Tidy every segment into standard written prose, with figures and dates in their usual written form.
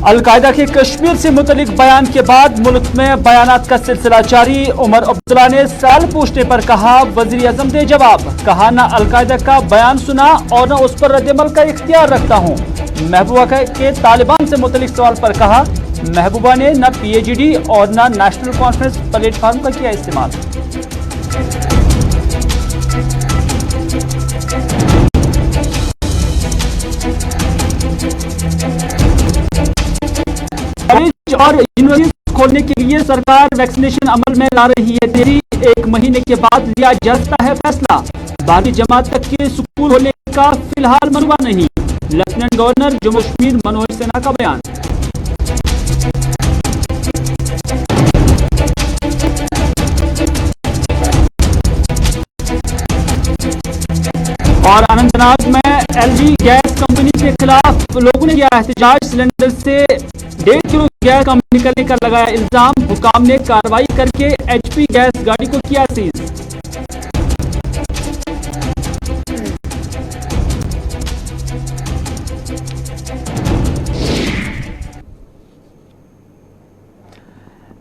Al Qaeda के कश्मीर से मुतलिक बयान के बाद मुल्क में बयानात का सिलसिला जारी। उमर अब्दुल्ला ने सवाल पूछने पर कहा वजीर आजम दे जवाब। कहा ना अलकायदा का बयान सुना और न उस पर रद्दअमल का इख्तियार रखता हूँ। महबूबा के तालिबान से मुतलिक सवाल पर कहा महबूबा ने न PAGD और न नेशनल कॉन्फ्रेंस प्लेटफार्म का किया इस्तेमाल। कॉलेज और यूनिवर्सिटी खोलने के लिए सरकार वैक्सीनेशन अमल में ला रही है तेजी। 1 महीने के बाद लिया जा सकता है फैसला। 12वीं जमात तक के स्कूल खोलने का फिलहाल मनवा नहीं। लेफ्टिनेंट गवर्नर जम्मू कश्मीर मनोज सिन्हा का बयान। और अनंतनाग में LG गैस कंपनी के खिलाफ लोगों ने किया एहतजाज। सिलेंडर से 1.5 किलो गैस कम निकलने का लगाया इल्जाम। हुकाम ने कार्रवाई करके HP गैस गाड़ी को किया सीज।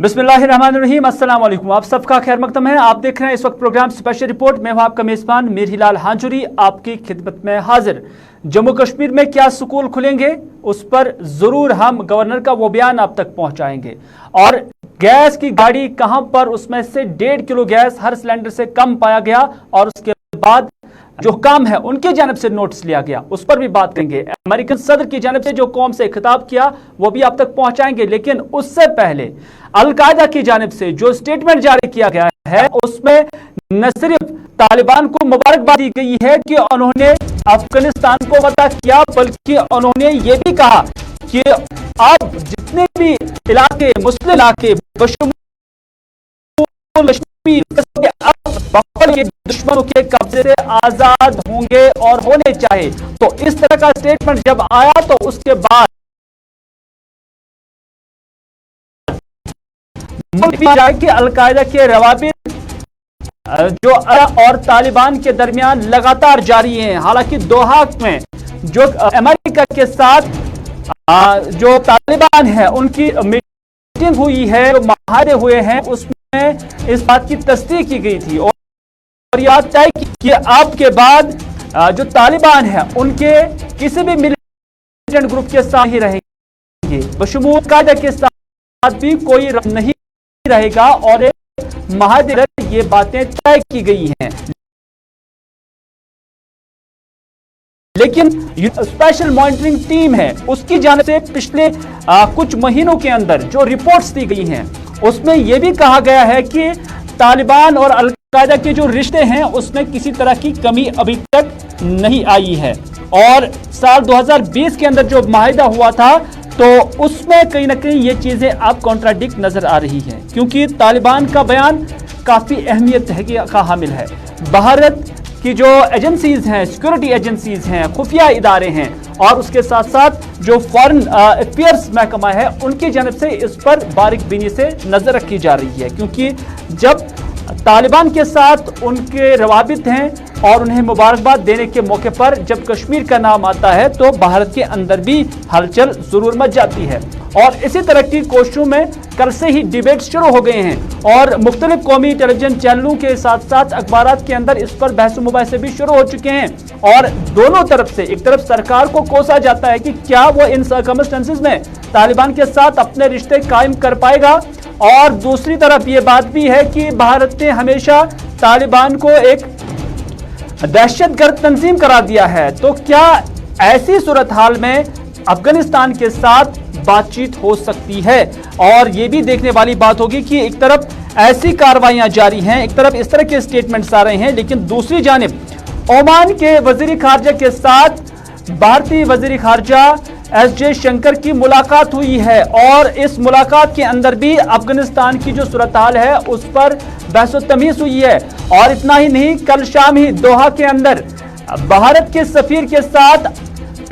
बिस्मिल्लाहिर्रहमानिर्रहीम, अस्सलाम वालेकुम। आप सबका खैर मकदम है। आप देख रहे हैं इस वक्त प्रोग्राम स्पेशल रिपोर्ट। मैं हूं आपका मेजबान मीर हिलाल हांजुरी, आपकी खिदमत में हाजिर। जम्मू कश्मीर में क्या स्कूल खुलेंगे उस पर जरूर हम गवर्नर का वो बयान आप तक पहुंचाएंगे। और गैस की गाड़ी कहां पर, उसमें से 1.5 किलो गैस हर सिलेंडर से कम पाया गया और उसके बाद जो हुकाम है उनके जानब से नोटिस लिया गया, उस पर भी बात करेंगे। अमेरिकन सदर की जानब से जो कौम से खिताब किया वो भी आप तक पहुंचाएंगे। लेकिन उससे पहले अलकायदा की जानब से जो स्टेटमेंट जारी किया गया है उसमें न सिर्फ तालिबान को मुबारकबाद दी गई है कि उन्होंने अफगानिस्तान को फतह किया, बल्कि उन्होंने ये भी कहा कि अब जितने भी इलाके, मुस्लिम इलाके के दुश्मनों के कब्जे से आजाद होंगे और होने चाहे। तो इस तरह का स्टेटमेंट जब आया तो उसके बाद कि अलकायदा के रवाबित जो और तालिबान के दरमियान लगातार जारी हैं। हालांकि दोहा में जो अमेरिका के साथ जो तालिबान है उनकी मीटिंग हुई है, जो मुआहदे हुए हैं, उसमें इस बात की तस्दीक की गई थी और याद तय कि अब के बाद जो तालिबान है उनके किसी भी मिलिटेंट ग्रुप के साथ ही रहेंगे, बशमूल कायदा के साथ भी कोई नहीं रहेगा और मुआहदे में ये बातें तय की गई हैं। लेकिन स्पेशल मॉनिटरिंग टीम है उसकी जानिब से पिछले कुछ महीनों के अंदर जो रिपोर्ट्स दी गई हैं उसमें यह भी कहा गया है कि तालिबान और अलकायदा के जो रिश्ते हैं उसमें किसी तरह की कमी अभी तक नहीं आई है। और साल 2020 के अंदर जो मुआहदा हुआ था तो उसमें कहीं ना कहीं ये चीजें अब कॉन्ट्राडिक्ट नजर आ रही हैं, क्योंकि तालिबान का बयान काफी अहमियत का हामिल है। भारत की जो एजेंसीज हैं, सिक्योरिटी एजेंसीज हैं, खुफिया इदारे हैं और उसके साथ साथ जो फॉरेन अफेयर्स महकमा है उनकी जानब से इस पर बारीक बीनी से नजर रखी जा रही है, क्योंकि जब तालिबान के साथ उनके रवाबित हैं और उन्हें मुबारकबाद देने के मौके पर जब कश्मीर का नाम आता है तो भारत के अंदर भी हलचल जरूर मच जाती है। और इसी तरह की कोशिशों में कल से ही डिबेट शुरू हो गए हैं और मुख्तलिफ कौमी टेलीविजन चैनलों के साथ साथ अखबारात के अंदर इस पर बहस मुबाहिसे भी शुरू हो चुके हैं। और दोनों तरफ से, एक तरफ सरकार को कोसा जाता है कि क्या वो इन सर्कमस्टेंसेस में तालिबान के साथ अपने रिश्ते कायम कर पाएगा, और दूसरी तरफ ये बात भी है कि भारत ने हमेशा तालिबान को एक दहशतगर्द तंजीम करार दिया है। तो क्या ऐसी सूरत हाल में अफगानिस्तान के साथ बातचीत हो सकती है? और ये भी देखने वाली बात होगी कि एक तरफ ऐसी कार्रवाइयां जारी हैं, एक तरफ इस तरह के स्टेटमेंट्स आ रहे हैं, लेकिन दूसरी जानिब ओमान के वजीर खारजा के साथ भारतीय वजीर खारजा एस जयशंकर की मुलाकात हुई है और इस मुलाकात के अंदर भी अफगानिस्तान की जो सूरत हाल है उस पर बहस तमीज हुई है। और इतना ही नहीं, कल शाम ही दोहा के अंदर भारत के सफीर के साथ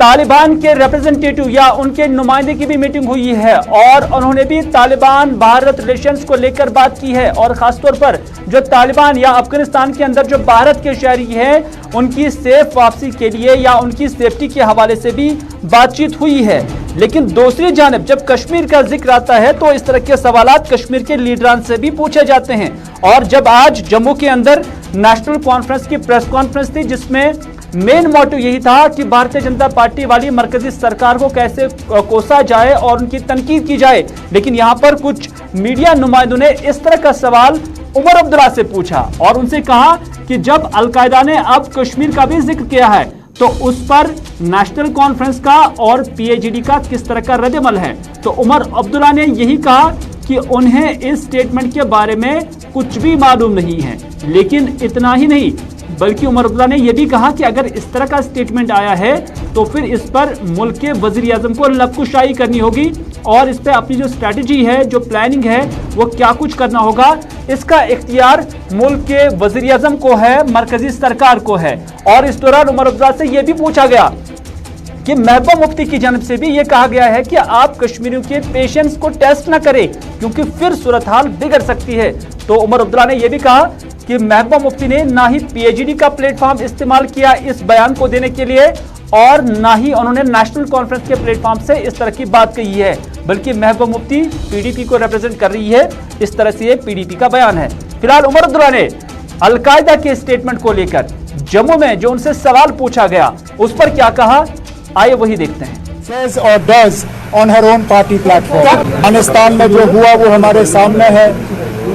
तालिबान के रिप्रेजेंटेटिव या उनके नुमाइंदे की भी मीटिंग हुई है और उन्होंने भी तालिबान भारत रिलेशंस को लेकर बात की है और खासतौर पर जो तालिबान या अफगानिस्तान के अंदर जो भारत के शहरी हैं उनकी सेफ वापसी के लिए या उनकी सेफ्टी के हवाले से भी बातचीत हुई है। लेकिन दूसरी जानिब जब कश्मीर का जिक्र आता है तो इस तरह के सवालात कश्मीर के लीडरान से भी पूछे जाते हैं। और जब आज जम्मू के अंदर नेशनल कॉन्फ्रेंस की प्रेस कॉन्फ्रेंस थी जिसमें मेन मोटिव यही था कि भारतीय जनता पार्टी वाली मरकजी सरकार को कैसे कोसा जाए और उनकी तनकीद की जाए, लेकिन यहां पर कुछ मीडिया नुमाइंदों ने इस तरह का सवाल उमर अब्दुल्ला से पूछा और उनसे कहा कि जब अलकायदा ने अब कश्मीर का भी जिक्र किया है तो उस पर नेशनल कॉन्फ्रेंस का और पीएजीडी का किस तरह का रद्द-ए-अमल है। तो उमर अब्दुल्ला ने यही कहा कि उन्हें इस स्टेटमेंट के बारे में कुछ भी मालूम नहीं है। लेकिन इतना ही नहीं बल्कि उमर अब्दुल्ला ने यह भी कहा कि अगर इस तरह का स्टेटमेंट आया है तो फिर इस पर मुल्क के वजीर आजम को लबकुशाई करनी होगी और इस पर अपनी जो स्ट्रैटेजी है, जो प्लानिंग है, वो क्या कुछ करना होगा, इसका इख्तियार मुल्क के वजीर आजम को है, मरकजी सरकार को है। और इस दौरान उमर अब्दुल्ला से यह भी पूछा गया कि महबूबा मुफ्ती की जानिब से भी ये कहा गया है कि आप कश्मीरियों के पेशेंस को टेस्ट ना करें क्योंकि फिर सूरत हाल बिगड़ सकती है। तो उमर अब्दुल्ला ने यह भी कहा कि महबूबा मुफ्ती ने ना ही पीएजीडी का प्लेटफॉर्म इस्तेमाल किया इस बयान को देने के लिए और ना ही उन्होंने नेशनल कॉन्फ्रेंस के प्लेटफॉर्म से इस तरह की बात कही है, बल्कि महबूबा मुफ्ती पीडीपी को रिप्रेजेंट कर रही है। इस तरह से ये पीडीपी का बयान है। फिलहाल उमर अब्दुल्ला ने अलकायदा के स्टेटमेंट को लेकर जम्मू में जो उनसे सवाल पूछा गया उस पर क्या कहा, आइए वही देखते हैं। Says or does on her own party platform. Afghanistan में जो हुआ वो हमारे सामने है,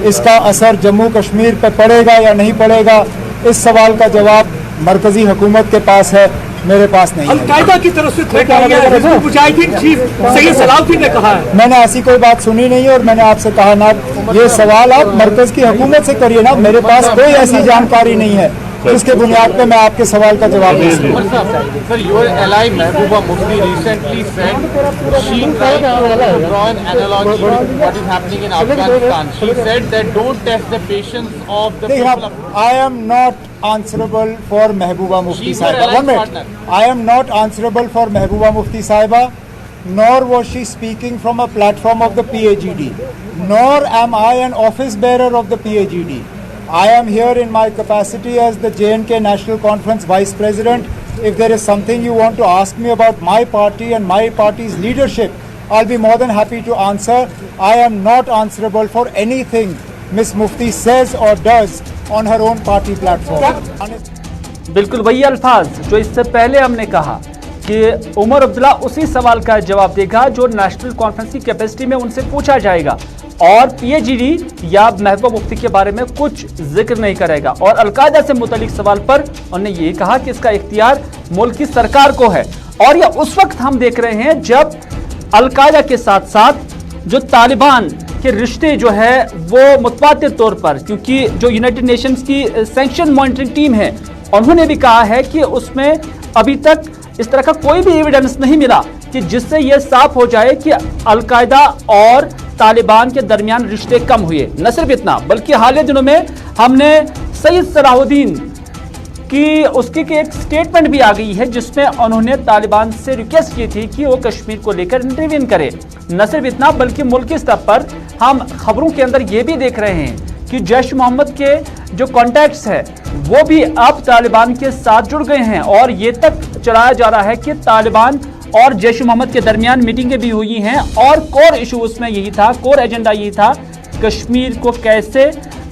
इसका असर जम्मू कश्मीर पर पड़ेगा या नहीं पड़ेगा, इस सवाल का जवाब मरकजी हुकूमत के पास है, मेरे पास नहीं है। अलकायदा की तरफ से थ्रेट आ गया है, मुजाहिदीन चीफ सैयद सलाउद्दीन ने कहा है। मैंने ऐसी कोई बात सुनी नहीं और मैंने आपसे कहा ना, ये सवाल आप मरकज की हुकूमत से करिए ना, मेरे पास कोई ऐसी जानकारी नहीं है जिसके बुनियाद पे मैं आपके सवाल का जवाब दे सकूं। Sir, your ally Mehbooba Mufti recently said she tried to draw an analogy with what is happening in Afghanistan. She said that don't test the patience of the people of... I am not answerable for Mehbooba Mufti She's your Sahiba. alliance 1 minute. partner. I am not answerable for Mehbooba Mufti Sahiba, nor was she speaking from a platform of the PAGD, nor am I an office bearer of the PAGD. I am here in my capacity as the J&K National Conference Vice President. If there is something you want to ask me about my party and my party's leadership, I'll be more than happy to answer. I am not answerable for anything Miss Mufti says or does on her own party platform. बिल्कुल वही अल्फाज जो इससे पहले हमने कहा कि उमर अब्दुल्ला उसी सवाल का जवाब देगा जो नेशनल कॉन्फ्रेंस की कैपेसिटी में उनसे पूछा जाएगा और पीएजीडी या महबूबा मुफ्ती के बारे में कुछ जिक्र नहीं करेगा। और अलकायदा से मुतालिक सवाल पर उन्होंने ये कहा कि इसका इख्तियार मुल्क की सरकार को है। और यह उस वक्त हम देख रहे हैं जब अलकायदा के साथ साथ जो तालिबान के रिश्ते जो है वो मुतबादिल तौर पर, क्योंकि जो यूनाइटेड नेशंस की सैंक्शन मॉनिटरिंग टीम है उन्होंने भी कहा है कि उसमें अभी तक इस तरह का कोई भी एविडेंस नहीं मिला कि जिससे यह साफ हो जाए कि अलकायदा और तालिबान के दरमियान रिश्ते कम हुए। न सिर्फ इतना बल्कि हाल ही दिनों में हमने सैयद सलाउद्दीन की उसकी एक स्टेटमेंट भी आ गई है जिसमें उन्होंने तालिबान से रिक्वेस्ट की थी कि वो कश्मीर को लेकर इंटरवीन करे। न सिर्फ इतना बल्कि मुल्की स्तर पर हम खबरों के अंदर ये भी देख रहे हैं कि जैश मोहम्मद के जो कॉन्टैक्ट्स है वो भी अब तालिबान के साथ जुड़ गए हैं और ये तक चलाया जा रहा है कि तालिबान और जैश मोहम्मद के दरमियान मीटिंगें भी हुई हैं और कोर इशू उसमें यही था, कोर एजेंडा यही था कश्मीर को कैसे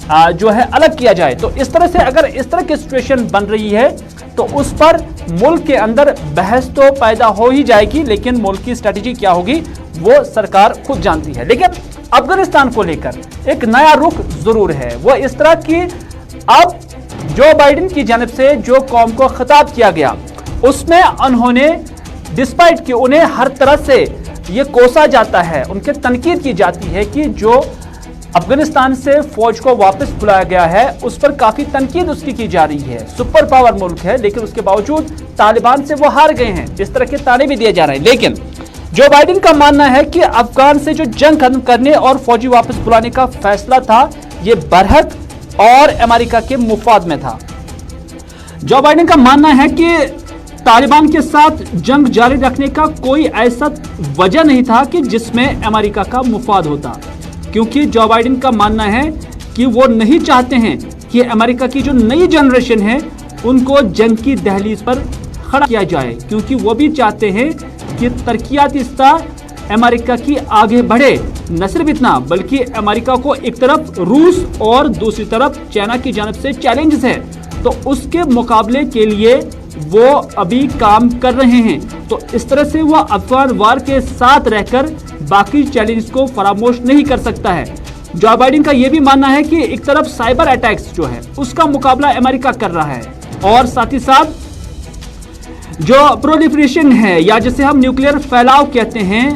जो है अलग किया जाए। तो इस तरह से अगर इस तरह की सिचुएशन बन रही है तो उस पर मुल्क के अंदर बहस तो पैदा हो ही जाएगी, लेकिन मुल्क की स्ट्रेटेजी क्या होगी वो सरकार खुद जानती है। लेकिन अफगानिस्तान को लेकर एक नया रुख जरूर है, वो इस तरह की अब जो बाइडेन की जानिब से जो कौम को खिताब किया गया उसमें उन्होंने डिस्पाइट कि उन्हें हर तरह से ये कोसा जाता है, उनके तनकीद की जाती है कि जो अफगानिस्तान से फौज को वापस बुलाया गया है उस पर काफी तनकीद उसकी की जा रही है। सुपर पावर मुल्क है लेकिन उसके बावजूद तालिबान से वो हार गए हैं, इस तरह के ताने भी दिए जा रहे हैं। लेकिन जो बाइडेन का मानना है कि अफगान से जो जंग खत्म करने और फौजी वापस बुलाने का फैसला था ये बरहक और अमेरिका के मुफाद में था। जो बाइडेन का मानना है कि तालिबान के साथ जंग जारी रखने का कोई ऐसा वजह नहीं था कि जिसमें अमेरिका का मुफाद होता, क्योंकि जो बाइडेन का मानना है कि वो नहीं चाहते हैं कि अमेरिका की जो नई जनरेशन है उनको जंग की दहलीज पर खड़ा किया जाए, क्योंकि वो भी चाहते हैं कि तरक्याती सतह अमेरिका की आगे बढ़े। न सिर्फ इतना बल्कि अमेरिका को एक तरफ रूस और दूसरी तरफ चाइना की जानिब से चैलेंजेस है, तो उसके मुकाबले के लिए वो अभी काम कर रहे हैं। तो इस तरह से वो अफगान वार के साथ रहकर बाकी चैलेंज को फरामोश नहीं कर सकता है। जो बाइडेन का ये भी मानना है कि एक तरफ साइबर अटैक्स जो है उसका मुकाबला अमेरिका कर रहा है, और साथ ही साथ जो प्रोलिफरेशन है या जिसे हम न्यूक्लियर फैलाव कहते हैं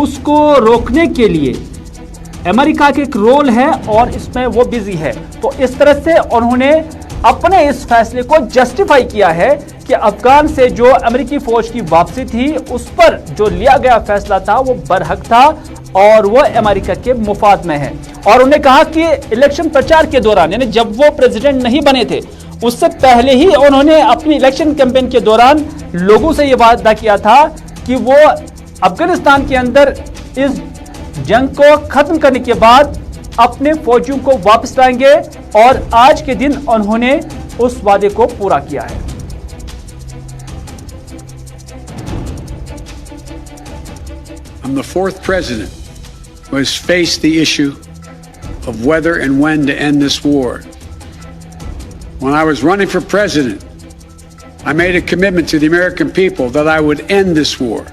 उसको रोकने के लिए अमेरिका का एक रोल है और इसमें वो बिजी है। तो इस तरह से उन्होंने अपने इस फैसले को जस्टिफाई किया है कि अफगान से जो अमेरिकी फौज की वापसी थी उस पर जो लिया गया फैसला था वो बरहक था और वो अमेरिका के मुफाद में है। और उन्होंने कहा कि इलेक्शन प्रचार के दौरान, यानी जब वो प्रेसिडेंट नहीं बने थे उससे पहले ही उन्होंने अपनी इलेक्शन कैंपेन के दौरान लोगों से ये वादा किया था कि वो अफगानिस्तान के अंदर इस जंग को खत्म करने के बाद अपने फौजियों को वापस लाएंगे, और आज के दिन उन्होंने उस वादे को पूरा किया है। I'm the fourth president who has faced the issue of whether and when to end this war. When I was running for president, I made a commitment to the American people that I would end this war.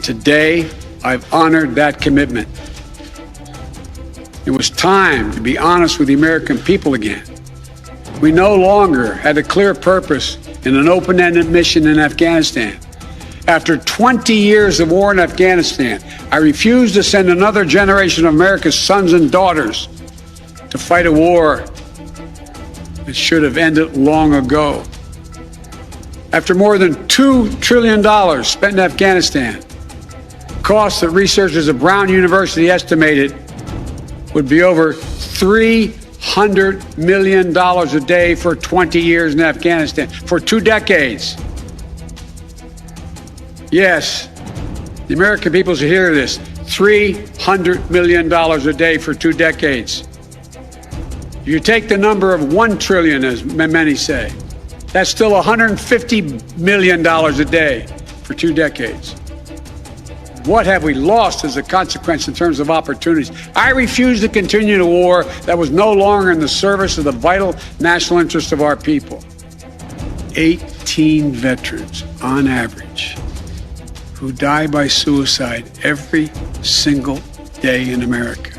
Today, I've honored that commitment. It was time to be honest with the American people again. We no longer had a clear purpose in an open-ended mission in Afghanistan. After 20 years of war in Afghanistan, I refused to send another generation of America's sons and daughters to fight a war that should have ended long ago. After more than $2 trillion spent in Afghanistan, costs that researchers at Brown University estimated would be over $300 million a day for 20 years in Afghanistan, for 2 decades. Yes, the American people should hear this. $300 million a day for 2 decades. You take the number of 1 trillion, as many say, that's still $150 million a day for 2 decades. What have we lost as a consequence in terms of opportunities? I refuse to continue a war that was no longer in the service of the vital national interest of our people. 18 veterans, on average, who die by suicide every single day in America.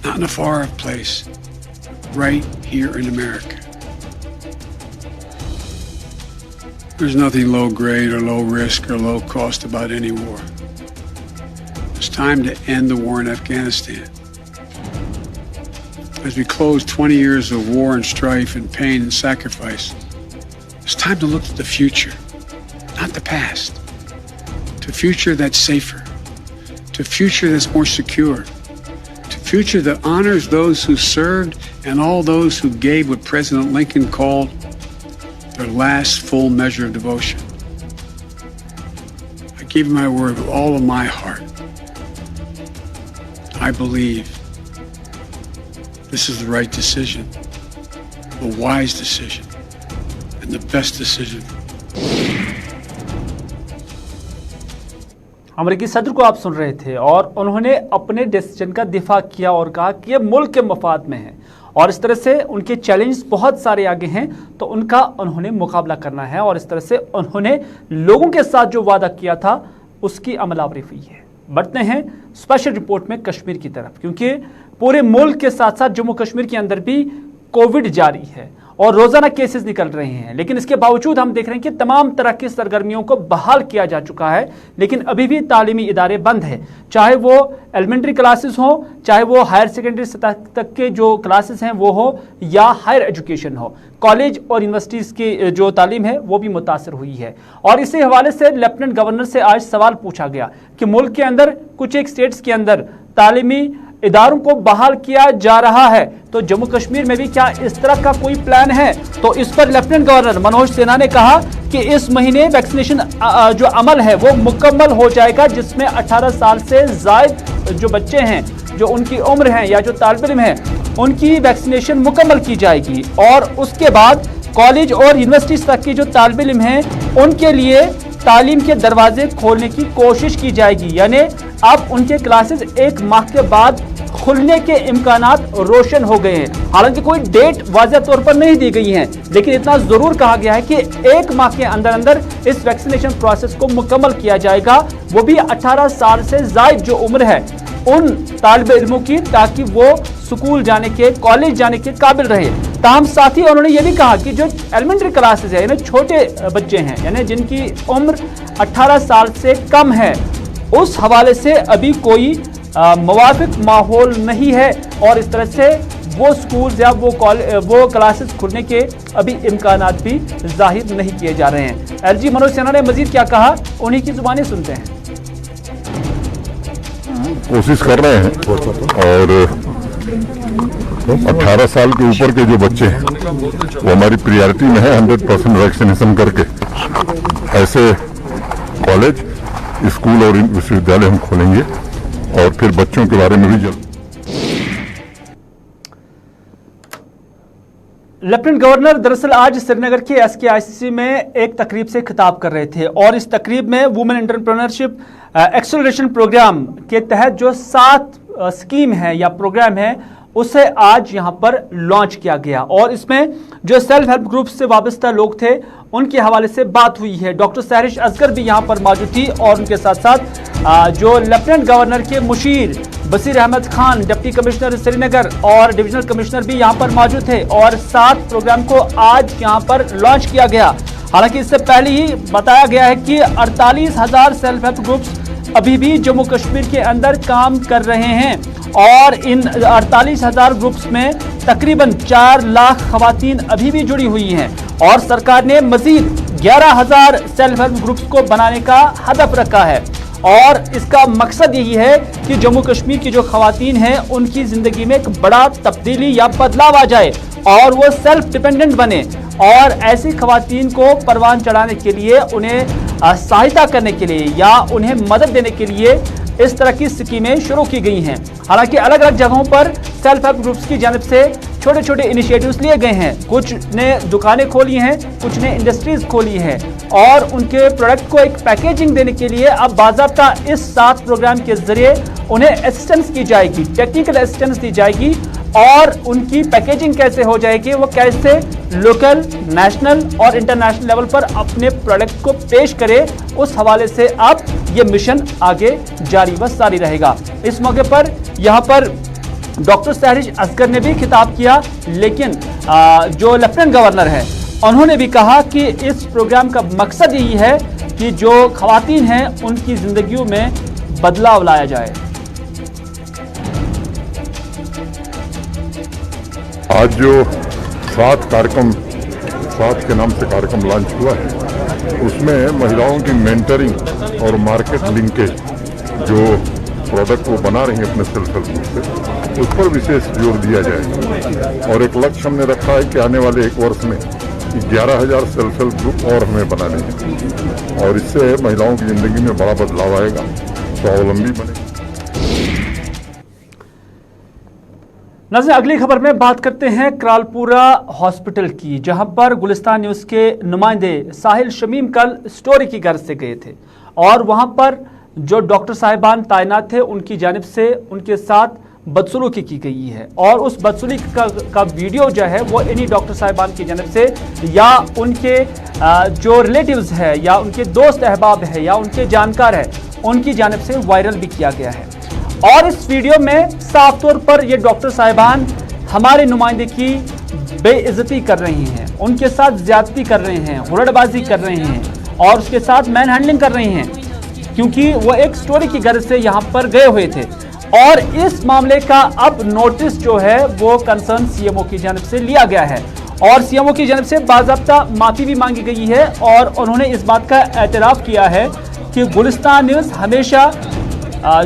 Not in a far-off place, right here in America. There's nothing low grade or low risk or low cost about any war. It's time to end the war in Afghanistan. As we close 20 years of war and strife and pain and sacrifice, it's time to look to the future, not the past. To a future that's safer, to a future that's more secure, to a future that honors those who served and all those who gave what President Lincoln called their last full measure of devotion. I give you my word with all of my heart. I believe this is the right decision, the wise decision, and the best decision. अमेरिकी सदर को आप सुन रहे थे और उन्होंने अपने decision का दिफा किया और कहा कि ये मुल्क के मफाद में है, और इस तरह से उनके चैलेंज बहुत सारे आगे हैं तो उनका उन्होंने मुकाबला करना है, और इस तरह से उन्होंने लोगों के साथ जो वादा किया था उसकी अमलावरी हुई है। बढ़ते हैं स्पेशल रिपोर्ट में कश्मीर की तरफ, क्योंकि पूरे मुल्क के साथ साथ जम्मू कश्मीर के अंदर भी कोविड जारी है और रोजाना केसेस निकल रहे हैं, लेकिन इसके बावजूद हम देख रहे हैं कि तमाम तरह की सरगर्मियों को बहाल किया जा चुका है, लेकिन अभी भी तालीमी इदारे बंद हैं, चाहे वो एलिमेंट्री क्लासेस हो, चाहे वो हायर सेकेंडरी सतह तक के जो क्लासेस हैं वो हो, या हायर एजुकेशन हो। कॉलेज और यूनिवर्सिटीज़ की जो तालीम है वो भी मुतासर हुई है। और इसी हवाले से लेफ्टिनेंट गवर्नर से आज सवाल पूछा गया कि मुल्क के अंदर कुछ एक स्टेट्स के अंदर तालीमी इदारों को बहाल किया जा रहा है, तो जम्मू कश्मीर में भी क्या इस तरह का कोई प्लान है? तो इस पर लेफ्टिनेंट गवर्नर मनोज सिन्हा ने कहा कि इस महीने वैक्सीनेशन जो अमल है वो मुकम्मल हो जाएगा, जिसमें 18 साल से ज़ायद जो बच्चे हैं, जो उनकी उम्र है या जो तालिब इल्म है, उनकी वैक्सीनेशन मुकम्मल की जाएगी। और उसके बाद कॉलेज और यूनिवर्सिटी तक की जो तालिब इल्म हैं उनके लिए तालीम के दरवाजे खोलने की कोशिश की जाएगी, यानी अब उनके क्लासेस 1 माह के बाद खुलने के इम्कानात रोशन हो गए हैं। हालांकि कोई डेट वाज़ेह तौर पर नहीं दी गई है, लेकिन इतना जरूर कहा गया है कि 1 माह के अंदर अंदर इस वैक्सीनेशन प्रोसेस को मुकम्मल किया जाएगा, वो भी 18 साल से ज़ायद जो उम्र है उन तालिब इल्मों की, ताकि वो स्कूल जाने के, कॉलेज जाने के काबिल रहे। ताहम साथ ही उन्होंने ये भी कहा कि जो एलिमेंट्री क्लासेस है, यानी छोटे बच्चे हैं, यानी जिनकी उम्र 18 साल से कम है, उस हवाले से अभी कोई मुवाफिक माहौल नहीं है और इस तरह से वो स्कूल या वो क्लासेस खुलने के अभी इम्कानात भी जाहिर नहीं किए जा रहे हैं। एलजी मनोज सिन्हा ने मजीद क्या कहा, उन्हीं की जुबानी सुनते हैं। कोशिश कर रहे हैं और 18 साल के ऊपर के जो बच्चे हैं वो हमारी प्रायोरिटी में है 100% वैक्सीनेशन करके ऐसे कॉलेज, स्कूल और विश्वविद्यालय हम खोलेंगे और फिर बच्चों के बारे में भी जल्द। लेफ्टिनेंट गवर्नर दरअसल आज श्रीनगर के SKICC में एक तकरीब से खिताब कर रहे थे और इस तकरीब में वुमेन एंटरप्रेन्योरशिप एक्सेलरेशन प्रोग्राम के तहत जो 7 स्कीम है या प्रोग्राम है उसे आज यहां पर लॉन्च किया गया और इसमें जो सेल्फ हेल्प ग्रुप से वाबस्ता लोग थे उनके हवाले से बात हुई है। डॉक्टर सहरिश असगर भी यहां पर मौजूद थी और उनके साथ साथ जो लेफ्टिनेंट गवर्नर के मुशीर बसीर अहमद खान, डिप्टी कमिश्नर श्रीनगर और डिविजनल कमिश्नर भी यहां पर मौजूद थे और 7 प्रोग्राम को आज यहां पर लॉन्च किया गया। हालांकि इससे पहले ही बताया गया है कि 48,000 सेल्फ हेल्प ग्रुप्स अभी भी जम्मू कश्मीर के अंदर काम कर रहे हैं और इन 48,000 ग्रुप्स में तकरीबन 4 लाख खवातीन अभी भी जुड़ी हुई हैं और सरकार ने मजीद 11,000 सेल्फ हेल्प ग्रुप्स को बनाने का हदफ रखा है और इसका मकसद यही है कि जम्मू कश्मीर की जो खवातीन हैं उनकी ज़िंदगी में एक बड़ा तब्दीली या बदलाव आ जाए और वो सेल्फ डिपेंडेंट बने और ऐसी खवातीन को परवान चढ़ाने के लिए, उन्हें सहायता करने के लिए या उन्हें मदद देने के लिए इस तरह की स्कीमें शुरू की गई हैं। हालांकि अलग अलग जगहों पर सेल्फ हेल्प ग्रुप्स की जानिब से छोटे छोटे इनिशिएटिव्स लिए गए हैं। कुछ ने दुकानें खोली हैं, कुछ ने इंडस्ट्रीज खोली हैं और उनके प्रोडक्ट को एक पैकेजिंग देने के लिए अब बाज़ाब्ता इस 7 प्रोग्राम के जरिए उन्हें असिस्टेंस की जाएगी, टेक्निकल असिस्टेंस दी जाएगी और उनकी पैकेजिंग कैसे हो जाएगी, वो कैसे लोकल, नेशनल और इंटरनेशनल लेवल पर अपने प्रोडक्ट को पेश करे, उस हवाले से अब ये मिशन आगे जारी व सारी रहेगा। इस मौके पर यहाँ पर डॉक्टर सहरिश असगर ने भी खिताब किया, लेकिन जो लेफ्टिनेंट गवर्नर है उन्होंने भी कहा कि इस प्रोग्राम का मकसद यही है कि जो खवातीन हैं उनकी जिंदगियों में बदलाव लाया जाए। आज जो 7 कार्यक्रम, 7 के नाम से कार्यक्रम लॉन्च हुआ है उसमें महिलाओं की मेंटरिंग और मार्केट लिंकेज, जो प्रोडक्ट वो बना रही हैं अपने सेल्फ हेल्प ग्रुप से, उस पर विशेष जोर दिया जाएगा और एक लक्ष्य हमने रखा है कि आने वाले 1 वर्ष में 11,000 सेल्फ हेल्प ग्रुप और हमें बनाने हैं और इससे महिलाओं की जिंदगी में बड़ा बदलाव आएगा, स्वावलंबी बनेगा। नाज़रीन, अगली खबर में बात करते हैं करालपुरा हॉस्पिटल की, जहां पर गुलिस्तान न्यूज़ के नुमाइंदे साहिल शमीम कल स्टोरी की गर्ज से गए थे और वहां पर जो डॉक्टर साहिबान तैनात थे उनकी जानिब से उनके साथ बदसलूकी की गई है और उस बदसलूकी का वीडियो जो है वो इन्हीं डॉक्टर साहिबान की जानिब से या उनके जो रिलेटिव्स है या उनके दोस्त अहबाब है या उनके जानकार है उनकी जानिब से वायरल भी किया गया है और इस वीडियो में साफ तौर पर ये डॉक्टर साहिबान हमारे नुमाइंदे की बेइज्जती कर रही हैं, उनके साथ ज्यादती कर रहे हैं, हुड़दबाजी कर रहे हैं और उसके साथ मैन हैंडलिंग कर रही हैं, क्योंकि वो एक स्टोरी की गर्ज से यहाँ पर गए हुए थे और इस मामले का अब नोटिस जो है वो कंसर्न सीएमओ की जानिब से लिया गया है और सीएमओ की जानिब से बाज़ाब्ता माफ़ी भी मांगी गई है और उन्होंने इस बात का एतराफ़ किया है कि गुलिस्तान न्यूज़ हमेशा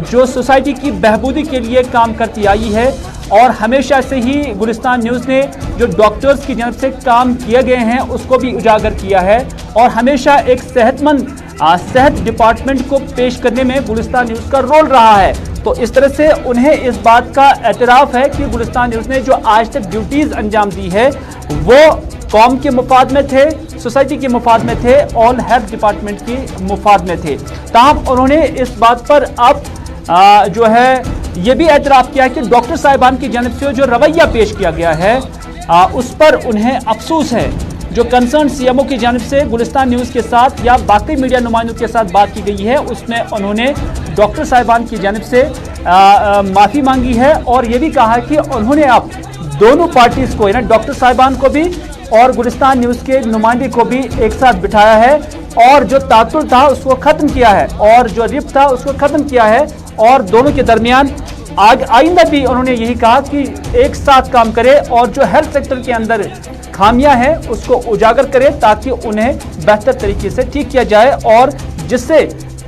जो सोसाइटी की बहबूदी के लिए काम करती आई है اور ہمیشہ سے ہی گلستان نیوز نے جو ڈاکٹرز کی جانب سے کام کیے گئے ہیں اس کو بھی اجاگر کیا ہے اور ہمیشہ ایک صحت مند صحت ڈپارٹمنٹ کو پیش کرنے میں گلستان نیوز کا رول رہا ہے. تو اس طرح سے انہیں اس بات کا اعتراف ہے کہ گلستان نیوز نے جو آج تک ڈیوٹیز انجام دی ہے وہ قوم کے مفاد میں تھے, سوسائٹی کے مفاد میں تھے, اور ہیلتھ ڈپارٹمنٹ کی مفاد میں تھے. تاہم انہوں نے اس بات پر اب جو ہے یہ بھی اعتراف کیا کہ ڈاکٹر صاحبان کی جانب سے جو رویہ پیش کیا گیا ہے اس پر انہیں افسوس ہے. جو کنسرن سی ایم او کی جانب سے گلستان نیوز کے ساتھ یا باقی میڈیا نمائندوں کے ساتھ بات کی گئی ہے اس میں انہوں نے ڈاکٹر صاحبان کی جانب سے معافی مانگی ہے اور یہ بھی کہا کہ انہوں نے اب دونوں پارٹیز کو یعنی ڈاکٹر صاحبان کو بھی اور گلستان نیوز کے نمائندے کو بھی ایک ساتھ بٹھایا ہے اور جو تعطل تھا اس کو ختم کیا ہے اور جو رفت تھا اس کو ختم کیا ہے اور دونوں کے درمیان آئندہ بھی انہوں نے یہی کہا کہ ایک ساتھ کام کرے اور جو ہیلتھ سیکٹر کے اندر خامیاں ہیں اس کو اجاگر کرے تاکہ انہیں بہتر طریقے سے ٹھیک کیا جائے اور جس سے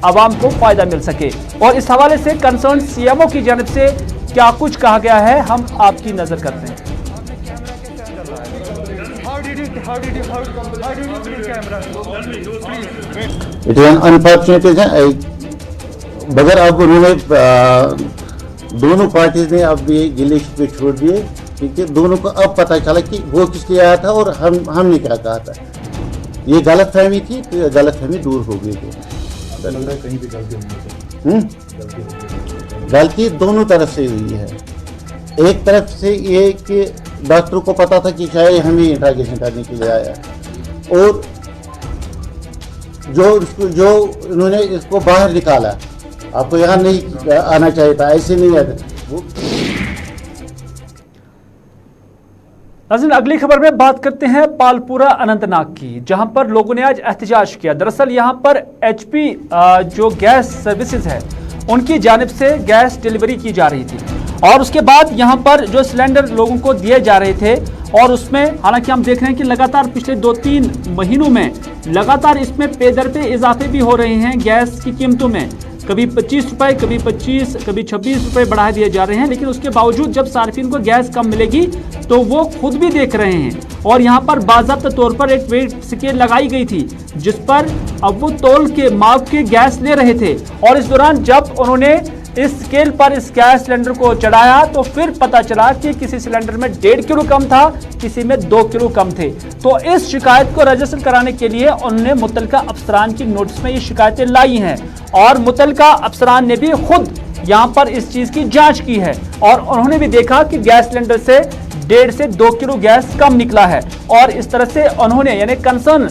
عوام کو فائدہ مل سکے. اور اس حوالے سے کنسرن سی ایم او کی جانب سے کیا کچھ کہا گیا ہے ہم آپ کی نظر کرتے ہیں. It is unfortunate बगैर अब उन्होंने दोनों पार्टीज ने अब ये गिले पे छोड़ दिए क्योंकि दोनों को अब पता चला कि वो किस लिए आया था और हमने क्या कहा था. ये गलत फहमी थी तो गलत फहमी दूर हो गई थी. गलती दोनों तरफ से हुई है. एक तरफ से ये कि डॉक्टर को पता था कि शायद हमें इंट्रोगेशन करने के लिए आया और जो इन्होंने इसको बाहर निकाला आपको यहाँ नहीं आना चाहिए था, ऐसे नहीं आता. नाज़रीन अगली खबर में बात करते हैं पालपुरा अनंतनाग की जहां पर लोगों ने आज एहतजाज किया. दरअसल यहां पर HP जो गैस सर्विसेज है उनकी जानिब से गैस डिलीवरी की जा रही थी और उसके बाद यहां पर जो सिलेंडर लोगों को दिए जा रहे थे और उसमें हालांकि हम देख रहे हैं कि लगातार पिछले 2-3 महीनों में लगातार इसमें पे दर पे इजाफे भी हो रहे हैं. गैस की कीमतों में कभी 25 रुपए, कभी 25, कभी 26 रुपए बढ़ा दिए जा रहे हैं, लेकिन उसके बावजूद जब सार्फिन को गैस कम मिलेगी तो वो खुद भी देख रहे हैं और यहाँ पर बाज़ाब्ता तौर पर एक वेट स्केल लगाई गई थी जिस पर अब वो तौल के माप के गैस ले रहे थे और इस दौरान जब उन्होंने इस स्केल पर इस गैस सिलेंडर को चढ़ाया तो फिर पता चला कि किसी सिलेंडर में 1.5 किलो कम था, किसी में 2 किलो कम थे. तो इस शिकायत को रजिस्टर कराने के लिए उन्होंने मुतलका अफसरान की नोटिस में ये शिकायतें लाई हैं और मुतलका अफसरान ने भी खुद यहाँ पर इस चीज़ की जांच की है और उन्होंने भी देखा कि गैस सिलेंडर से 1.5 से 2 किलो गैस कम निकला है और इस तरह से उन्होंने यानी कंसर्न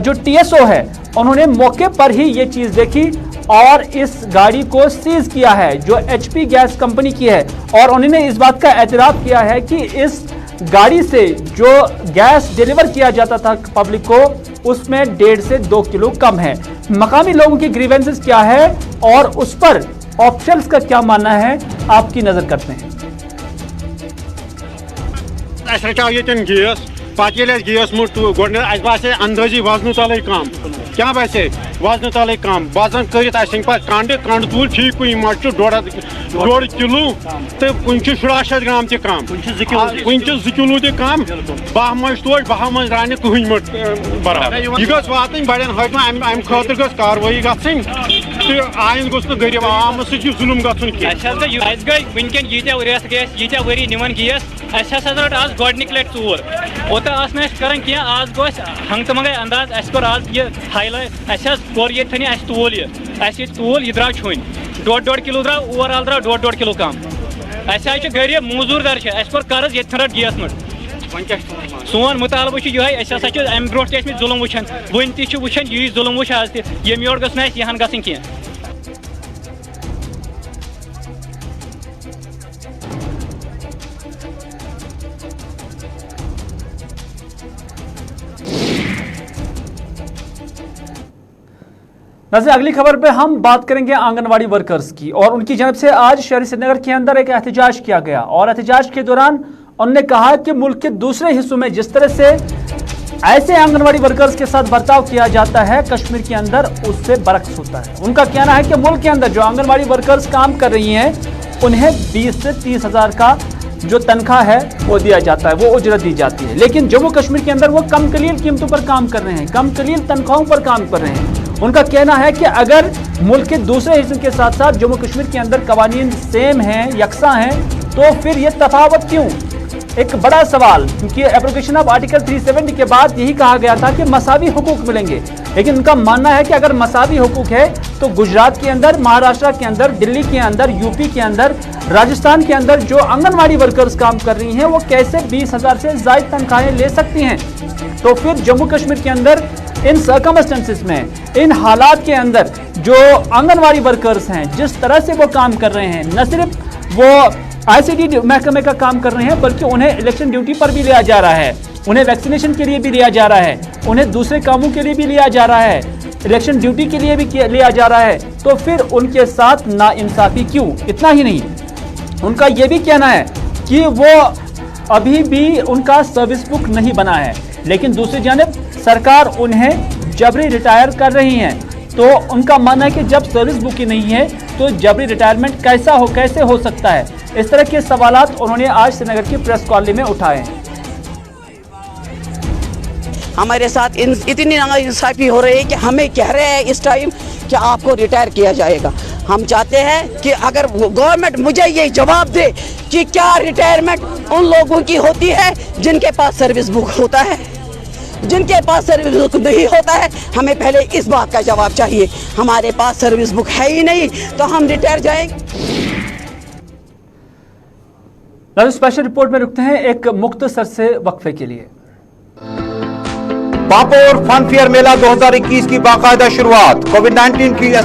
जो TSO है उन्होंने मौके पर ही ये चीज़ देखी और इस गाड़ी को सीज किया है जो HP गैस कंपनी की है और उन्होंने इस बात का एतराफ़ किया है कि इस गाड़ी से जो गैस डिलीवर किया जाता था पब्लिक को उसमें 1.5 से 2 किलो कम है. मकामी लोगों की ग्रीवेंसेस क्या है और उस पर ऑफिशियल्स का क्या मानना है आपकी नजर करते हैं. गैस मुट बासे अंदाजी वजन तल कम क्या बासे वजन तल कम वजन कर कंड तूल फी कुन मज 1.5 किलो तो कुन 16 ग्राम तक कम कुन 2 किलो तक कम 12 मज तोड़ 12 मज रान कहन मट बराबर यह वात बड़न हकम अम खर गई कार्रवाई गई तो आइन गोस गरीब आवाम जुलम गई रेस गैस वरी निवन गैस रट आज गोडनिक लट 4 ओत करें क्या आज गो हंग तो मंगे अंदाज आज यह हाईलाइट कोर ये थनी तूल यह द्राव छुन 1.5 किलो द्राव ओवरऑल द्राव 1.5 किलो कम गरीब मजूर दर कोर कर्ज ये रट गैस मट सोन मुतालबा ये अम ब्रो जुलम वुचान वन तुचान यह जुलम वुच आज तम योर गह यहां गन की. नाज़रीन अगली खबर पे हम बात करेंगे आंगनवाड़ी वर्कर्स की और उनकी जानब से आज शहरी श्रीनगर के अंदर एक एहतजाज किया गया और एहतजाज के दौरान उन्होंने कहा कि मुल्क के दूसरे हिस्सों में जिस तरह से ऐसे आंगनवाड़ी वर्कर्स के साथ बर्ताव किया जाता है कश्मीर के अंदर उससे बरक्स होता है. उनका कहना है कि मुल्क के अंदर जो आंगनवाड़ी वर्कर्स काम कर रही हैं उन्हें 20 से 30 हज़ार का जो तनख्वाह है वो दिया जाता है, वो उजरत दी जाती है। लेकिन जम्मू कश्मीर के अंदर वो कम कलील कीमतों पर काम कर रहे हैं, कम कलील तनख्वाहों पर काम कर रहे हैं। उनका कहना है कि अगर मुल्क के दूसरे हिस्सों के साथ साथ जम्मू कश्मीर के अंदर कवानीन सेम हैं, यकसा हैं, तो फिर ये तफावत क्यों? एक बड़ा सवाल, क्योंकि एप्लीकेशन ऑफ आर्टिकल 370 के बाद यही कहा गया था कि मसावी हुकूक मिलेंगे। लेकिन उनका मानना है कि अगर मसावी हुकूक है तो गुजरात के अंदर, महाराष्ट्र के अंदर, दिल्ली के अंदर, यूपी के अंदर, राजस्थान के अंदर जो आंगनवाड़ी वर्कर्स काम कर रही हैं वो कैसे 20,000 से ज़ायद तनख्वाहें ले सकती हैं? तो फिर जम्मू कश्मीर के अंदर इन सर्कमस्टेंसेस में, इन हालात के अंदर जो आंगनवाड़ी वर्कर्स हैं, जिस तरह से वो काम कर रहे हैं, न सिर्फ वो ICD महकमे का काम कर रहे हैं बल्कि उन्हें इलेक्शन ड्यूटी पर भी लिया जा रहा है, उन्हें वैक्सीनेशन के लिए भी लिया जा रहा है, उन्हें दूसरे कामों के लिए भी लिया जा रहा है, इलेक्शन ड्यूटी के लिए भी लिया जा रहा है। तो फिर उनके साथ नाइंसाफी क्यों? इतना ही नहीं, उनका ये भी कहना है कि वो अभी भी उनका सर्विस बुक नहीं बना है, लेकिन दूसरी जानिब सरकार उन्हें जबरी रिटायर कर रही है। तो उनका मानना है कि जब सर्विस बुक ही नहीं है तो जबरी रिटायरमेंट कैसे हो सकता है? इस तरह के सवालात उन्होंने आज श्रीनगर की प्रेस कॉलोनी में उठाए। हमारे साथ इतनी नाइंसाफी हो रही है कि हमें कह रहे हैं इस टाइम कि आपको रिटायर किया जाएगा। हम चाहते हैं कि अगर गवर्नमेंट मुझे ये जवाब दे कि क्या रिटायरमेंट उन लोगों की होती है जिनके पास सर्विस बुक होता है, जिनके पास सर्विस बुक नहीं होता है। हमें पहले इस बात का जवाब चाहिए। हमारे पास सर्विस बुक है ही नहीं तो हम रिटायर जाएंगे। स्पेशल रिपोर्ट में रुकते हैं एक मुख्तसर से वक्फे के लिए। पापोर फन फेयर मेला 2021 की बाकायदा शुरुआत। कोविड-19 की